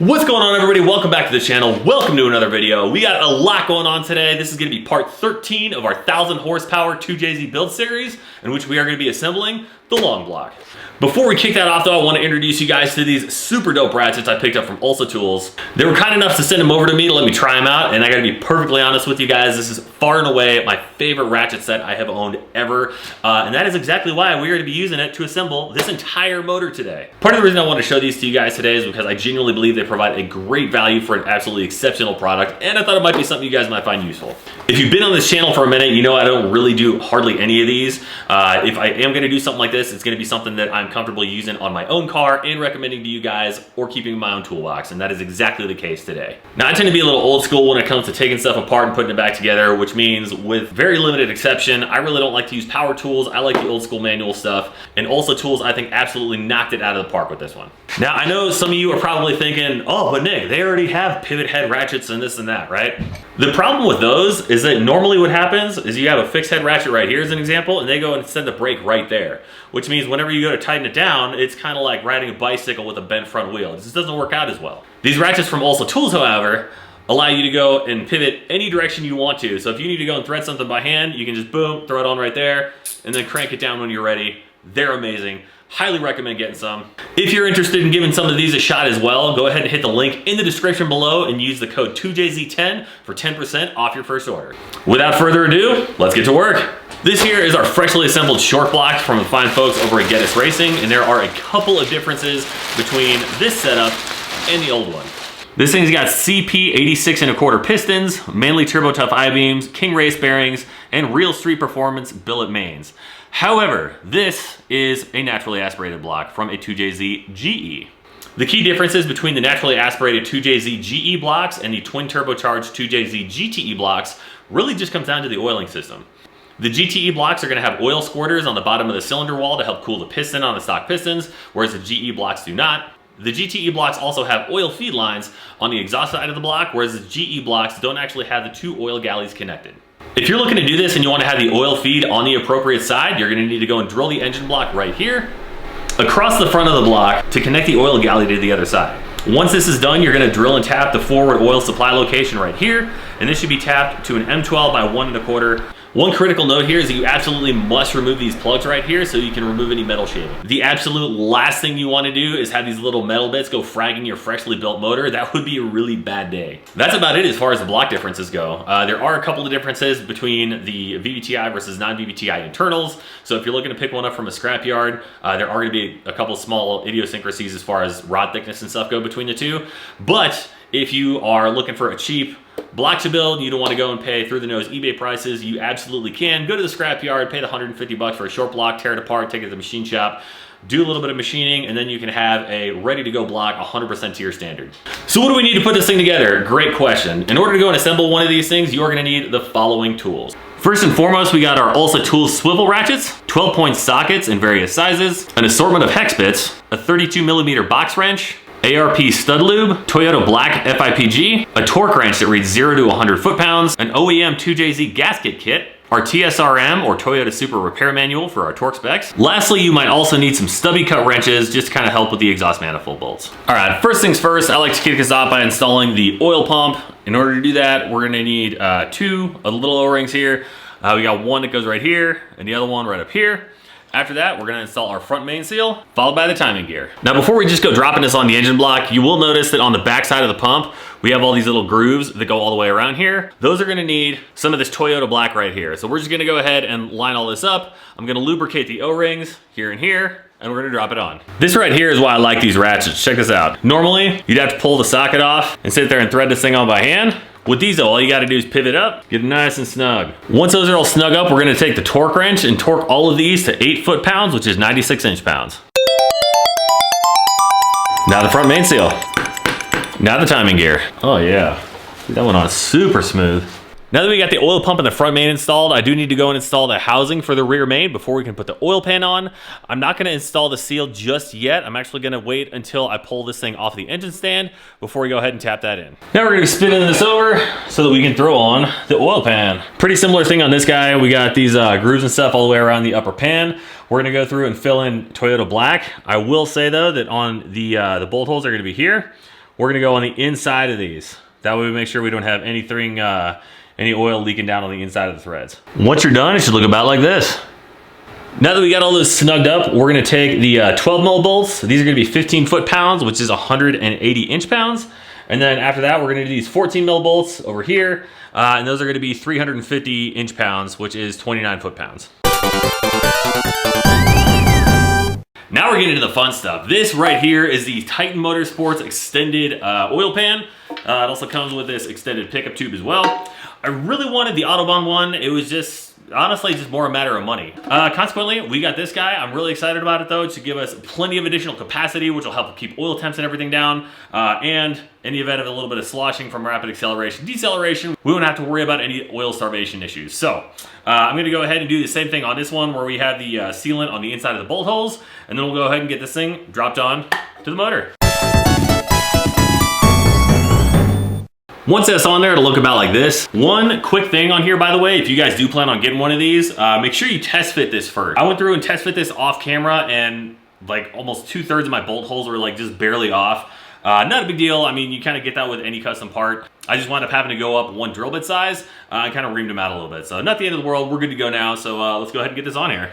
What's going on, everybody? Welcome back to the channel. Welcome to another video. We got a lot going on today. This is going to be part 13 of our 1000 horsepower 2JZ build series, in which we are going to be assembling the long block. Before we kick that off though, I want to introduce you guys to these super dope ratchets I picked up from Olsa tools. They were kind enough to send them over to me to let me try them out, and I gotta be perfectly honest with you guys, this is far and away my favorite ratchet set I have owned ever, and that is exactly why we are going to be using it to assemble this entire motor today. Part of the reason I want to show these to you guys today is because I genuinely believe they provide a great value for an absolutely exceptional product, and I thought it might be something you guys might find useful. If you've been on this channel for a minute, you know I don't really do hardly any of these. If I am going to do something like this, it's going to be something that I'm comfortable using on my own car and recommending to you guys, or keeping in my own toolbox, and that is exactly the case today. Now, I tend to be a little old school when it comes to taking stuff apart and putting it back together, which means, with very limited exception, I really don't like to use power tools. I like the old school manual stuff, and Olsa tools I think absolutely knocked it out of the park with this one. Now, I know some of you are probably thinking, oh, but Nick, they already have pivot head ratchets and this and that, right? The problem with those is that normally what happens is you have a fixed head ratchet right here as an example, and they go and send the brake right there, which means whenever you go to tighten it down, it's kind of like riding a bicycle with a bent front wheel. It just doesn't work out as well. These ratchets from Olsa tools, however, allow you to go and pivot any direction you want to. So if you need to go and thread something by hand, you can just boom, throw it on right there, and then crank it down when you're ready. They're amazing. Highly recommend getting some. If you're interested in giving some of these a shot as well, go ahead and hit the link in the description below and use the code 2JZ10 for 10% off your first order. Without further ado, let's get to work. This here is our freshly assembled short block from the fine folks over at Gaskets Racing, and there are a couple of differences between this setup and the old one. This thing's got CP 86 1/4 pistons, Manley Turbo Tough I-beams, King Race bearings, and Real Street Performance billet mains. However, this is a naturally aspirated block from a 2JZ GE. The key differences between the naturally aspirated 2JZ GE blocks and the twin turbocharged 2JZ GTE blocks really just comes down to the oiling system. The GTE blocks are going to have oil squirters on the bottom of the cylinder wall to help cool the piston on the stock pistons, whereas the GE blocks do not. The GTE blocks also have oil feed lines on the exhaust side of the block, whereas the GE blocks don't actually have the two oil galleys connected. If you're looking to do this and you want to have the oil feed on the appropriate side, you're going to need to go and drill the engine block right here across the front of the block to connect the oil galley to the other side. Once this is done, you're going to drill and tap the forward oil supply location right here, and this should be tapped to an M12 by 1 1/4. One critical note here is that you absolutely must remove these plugs right here so you can remove any metal shaving. The absolute last thing you want to do is have these little metal bits go fragging your freshly built motor. That would be a really bad day. That's about it as far as the block differences go. There are a couple of differences between the VVTi versus non-VVTi internals. So if you're looking to pick one up from a scrapyard, there are going to be a couple small idiosyncrasies as far as rod thickness and stuff go between the two. But if you are looking for a cheap block to build, you don't want to go and pay through the nose eBay prices, you absolutely can. Go to the scrapyard, pay the 150 bucks for a short block, tear it apart, take it to the machine shop, do a little bit of machining, and then you can have a ready to go block 100% to your standard. So what do we need to put this thing together? Great question. In order to go and assemble one of these things, you're going to need the following tools. First and foremost, we got our Olsa Tools swivel ratchets, 12-point sockets in various sizes, an assortment of hex bits, a 32mm box wrench, ARP stud lube, Toyota black FIPG, a torque wrench that reads 0 to 100 foot-pounds, an OEM 2JZ gasket kit, our TSRM or Toyota Supra repair manual for our torque specs. Lastly, you might also need some stubby cut wrenches just to kind of help with the exhaust manifold bolts. All right, first things first, I like to kick us off by installing the oil pump. In order to do that, we're gonna need two of the little O-rings here. We got one that goes right here and the other one right up here. After that, we're gonna install our front main seal, followed by the timing gear. Now, before we just go dropping this on the engine block, you will notice that on the back side of the pump, we have all these little grooves that go all the way around here. Those are gonna need some of this Toyota black right here. So we're just gonna go ahead and line all this up. I'm gonna lubricate the O-rings here and here, and we're gonna drop it on. This right here is why I like these ratchets. Check this out. Normally, you'd have to pull the socket off and sit there and thread this thing on by hand. With these though, all you gotta do is pivot up, get it nice and snug. Once those are all snug up, we're gonna take the torque wrench and torque all of these to 8 foot-pounds, which is 96 inch-pounds. Now the front main seal. Now the timing gear. Oh yeah, that went on super smooth. Now that we got the oil pump and the front main installed, I do need to go and install the housing for the rear main before we can put the oil pan on. I'm not going to install the seal just yet. I'm actually going to wait until I pull this thing off the engine stand before we go ahead and tap that in. Now we're going to be spinning this over so that we can throw on the oil pan. Pretty similar thing on this guy. We got these grooves and stuff all the way around the upper pan. We're going to go through and fill in Toyota black. I will say though that on the bolt holes are going to be here. we're gonna go on the inside of these. That way we make sure we don't have anything, any oil leaking down on the inside of the threads. Once you're done, it should look about like this. Now that we got all this snugged up, we're gonna take the 12 mil bolts. These are gonna be 15 foot-pounds, which is 180 inch-pounds. And then after that, we're gonna do these 14 mil bolts over here. And those are gonna be 350 inch-pounds, which is 29 foot-pounds. Now we're getting into the fun stuff. This right here is the Titan Motorsports extended oil pan. It also comes with this extended pickup tube as well. I really wanted the Autobahn one. It was just, honestly, just more a matter of money. Consequently, we got this guy. I'm really excited about it though. It should give us plenty of additional capacity, which will help keep oil temps and everything down. And in the event of a little bit of sloshing from rapid acceleration, deceleration, we won't have to worry about any oil starvation issues. So I'm gonna go ahead and do the same thing on this one where we have the sealant on the inside of the bolt holes, and then we'll go ahead and get this thing dropped on to the motor. Once that's on there, it'll look about like this. One quick thing on here, by the way, if you guys do plan on getting one of these, make sure you test fit this first. I went through and test fit this off camera, and like almost 2/3 of my bolt holes were like just barely off. Not a big deal. I mean, you kind of get that with any custom part. I just wound up having to go up one drill bit size and kind of reamed them out a little bit. So not the end of the world. We're good to go now. So let's go ahead and get this on here.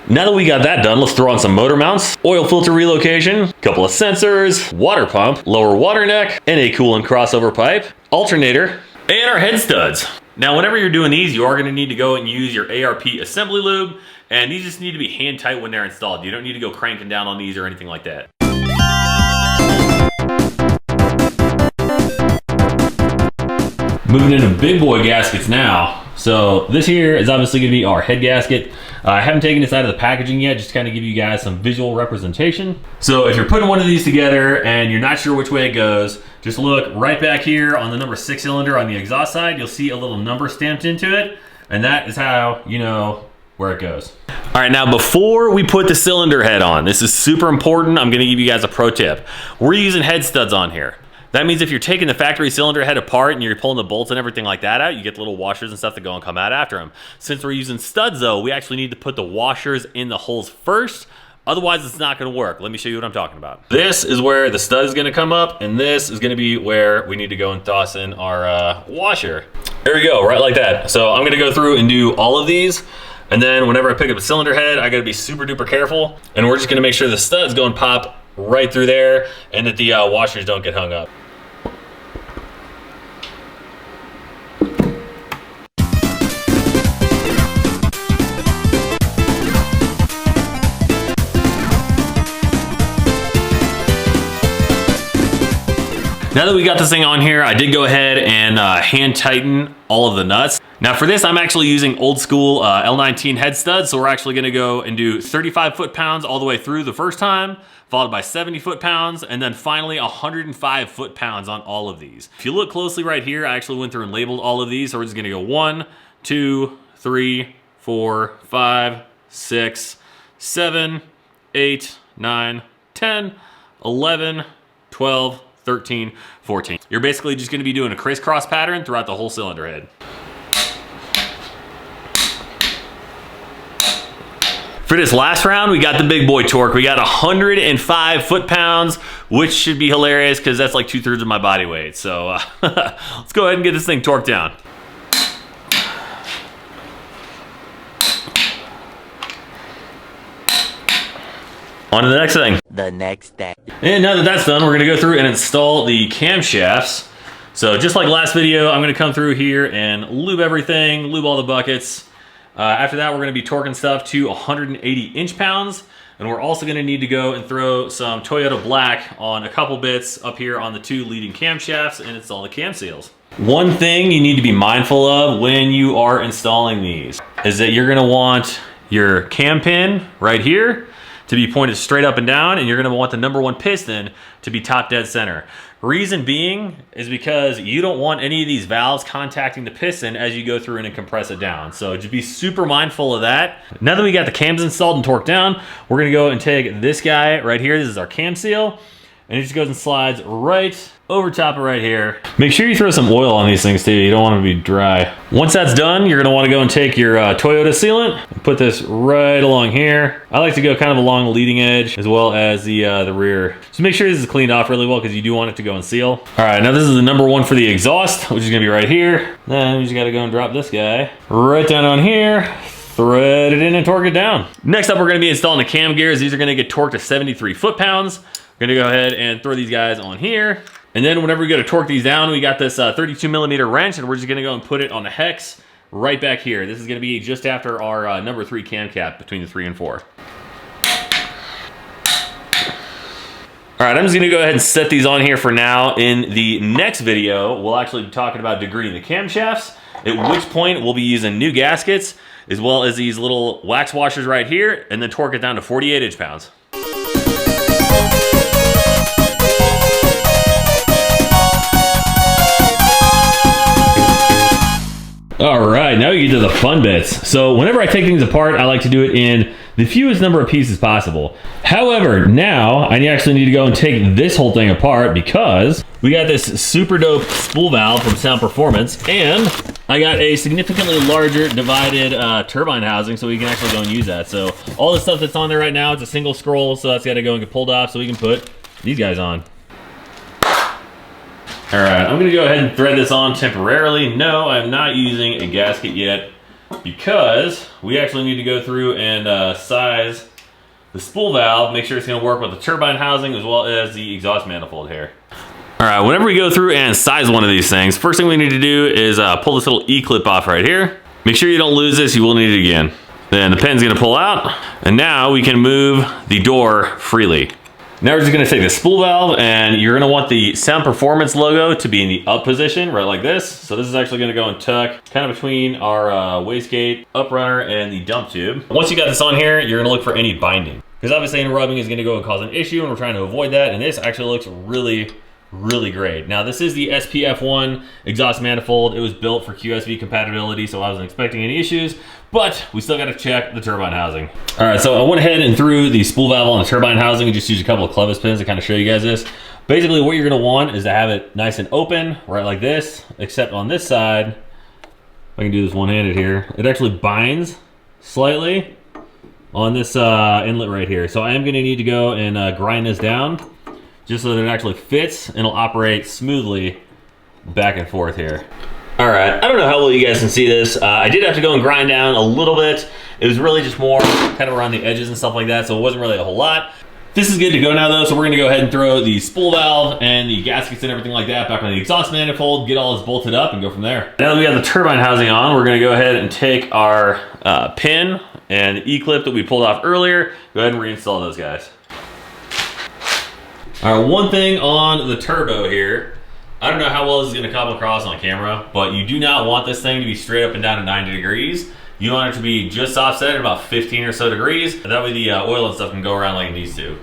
Now that we got that done, let's throw on some motor mounts, oil filter relocation, couple of sensors, water pump, lower water neck, and a coolant crossover pipe, alternator, and our head studs. Now, whenever you're doing these, you are gonna need to go and use your ARP assembly lube, and these just need to be hand tight when they're installed. You don't need to go cranking down on these or anything like that. Moving into big boy gaskets now. So this here is obviously gonna be our head gasket. I haven't taken this out of the packaging yet, just to kind of give you guys some visual representation. So if you're putting one of these together and you're not sure which way it goes, just look right back here on the number 6 cylinder on the exhaust side. You'll see a little number stamped into it, and that is how you know where it goes. All right, now before we put the cylinder head on, this is super important. I'm gonna give you guys a pro tip. We're using head studs on here. That means if you're taking the factory cylinder head apart and you're pulling the bolts and everything like that out, you get the little washers and stuff that go and come out after them. Since we're using studs though, we actually need to put the washers in the holes first. Otherwise, it's not gonna work. Let me show you what I'm talking about. This is where the stud is gonna come up, and this is gonna be where we need to go and toss in our washer. There we go, right like that. So I'm gonna go through and do all of these. And then whenever I pick up a cylinder head, I gotta be super duper careful. And we're just gonna make sure the studs go and pop right through there and that the washers don't get hung up. Now that we got this thing on here, I did go ahead and hand tighten all of the nuts. Now for this, I'm actually using old school L19 head studs. So we're actually gonna go and do 35 foot-pounds all the way through the first time, followed by 70 foot-pounds, and then finally 105 foot-pounds on all of these. If you look closely right here, I actually went through and labeled all of these. So we're just gonna go 1, 2, 3, 4, 5, 6, 7, 8, 9, 10, 11, 12, 13, 14. You're basically just gonna be doing a crisscross pattern throughout the whole cylinder head. For this last round, we got the big boy torque. We got 105 foot-pounds, which should be hilarious because that's like 2/3 of my body weight. So let's go ahead and get this thing torqued down. On to the next thing. The next day. And now that that's done, we're gonna go through and install the camshafts. So just like last video, I'm gonna come through here and lube everything, lube all the buckets. After that, we're gonna be torquing stuff to 180 inch-pounds. And we're also gonna need to go and throw some Toyota Black on a couple bits up here on the 2 leading camshafts and install the cam seals. One thing you need to be mindful of when you are installing these is that you're gonna want your cam pin right here to be pointed straight up and down, and you're gonna want the number 1 piston to be top dead center. Reason being is because you don't want any of these valves contacting the piston as you go through and compress it down. So just be super mindful of that. Now that we got the cams installed and torqued down, we're gonna go and take this guy right here. This is our cam seal. and it just goes and slides right over top of right here. Make sure you throw some oil on these things too. You don't want them to be dry. Once that's done, you're gonna wanna go and take your Toyota sealant and put this right along here. I like to go kind of along the leading edge as well as the rear. So make sure this is cleaned off really well because you do want it to go and seal. All right, now this is the number one for the exhaust, which is gonna be right here. Then you just gotta go and drop this guy right down on here. Thread it in and torque it down. Next up, we're gonna be installing the cam gears. These are gonna get torqued to 73 foot-pounds. We're gonna go ahead and throw these guys on here. And then whenever we go to torque these down, we got this 32 millimeter wrench, and we're just gonna go and put it on the hex right back here. This is gonna be just after our number 3 cam cap between the 3 and 4. All right, I'm just gonna go ahead and set these on here for now. In the next video, we'll actually be talking about degreasing the camshafts, at which point we'll be using new gaskets, as well as these little wax washers right here, and then torque it down to 48 inch-pounds. All right, now we get to the fun bits. So whenever I take things apart, I like to do it in the fewest number of pieces possible. However, now I actually need to go and take this whole thing apart because we got this super dope spool valve from Sound Performance, and I got a significantly larger divided turbine housing, so we can actually go and use that. So all the stuff that's on there right now, it's a single scroll, so that's got to go and get pulled off so we can put these guys on. All right, I'm gonna go ahead and thread this on temporarily. No, I'm not using a gasket yet because we actually need to go through and size the spool valve, make sure it's gonna work with the turbine housing as well as the exhaust manifold here. All right, whenever we go through and size one of these things, first thing we need to do is pull this little E-clip off right here. Make sure you don't lose this, you will need it again. Then the pin's gonna pull out, and now we can move the door freely. Now we're just gonna take the spool valve, and you're gonna want the Sound Performance logo to be in the up position, right like this. So this is actually gonna go and tuck kind of between our wastegate, up runner, and the dump tube. Once you got this on here, you're gonna look for any binding, because obviously any rubbing is gonna go and cause an issue, and we're trying to avoid that, and this actually looks really great. Now this is the SPF1 exhaust manifold. It was built for QSV compatibility, so I wasn't expecting any issues, but we still got to check the turbine housing. All right, so I went ahead and threw the spool valve on the turbine housing and just used a couple of clevis pins to kind of show you guys this. Basically what you're gonna want is to have it nice and open, right like this, except on this side, if I can do this one-handed here, it actually binds slightly on this inlet right here. So I am gonna need to go and grind this down just so that it actually fits and it'll operate smoothly back and forth here. All right, I don't know how well you guys can see this. I did have to go and grind down a little bit. It was really just more kind of around the edges and stuff like that, so it wasn't really a whole lot. This is good to go now though, so we're gonna go ahead and throw the spool valve and the gaskets and everything like that back on the exhaust manifold, get all this bolted up and go from there. Now that we got the turbine housing on, we're gonna go ahead and take our pin and the E-clip that we pulled off earlier, go ahead and reinstall those guys. All right, one thing on the turbo here, I don't know how well this is gonna come across on camera, but you do not want this thing to be straight up and down at 90 degrees. You want it to be just offset at about 15 or so degrees. That way the oil and stuff can go around like it needs to.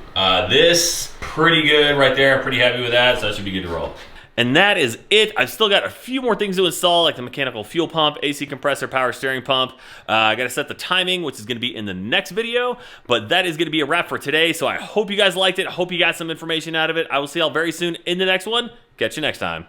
This, pretty good right there. I'm pretty happy with that, so that should be good to roll. And that is it. I've still got a few more things to install, like the mechanical fuel pump, AC compressor, power steering pump. I gotta set the timing, which is gonna be in the next video, but that is gonna be a wrap for today. So I hope you guys liked it. I hope you got some information out of it. I will see y'all very soon in the next one. Catch you next time.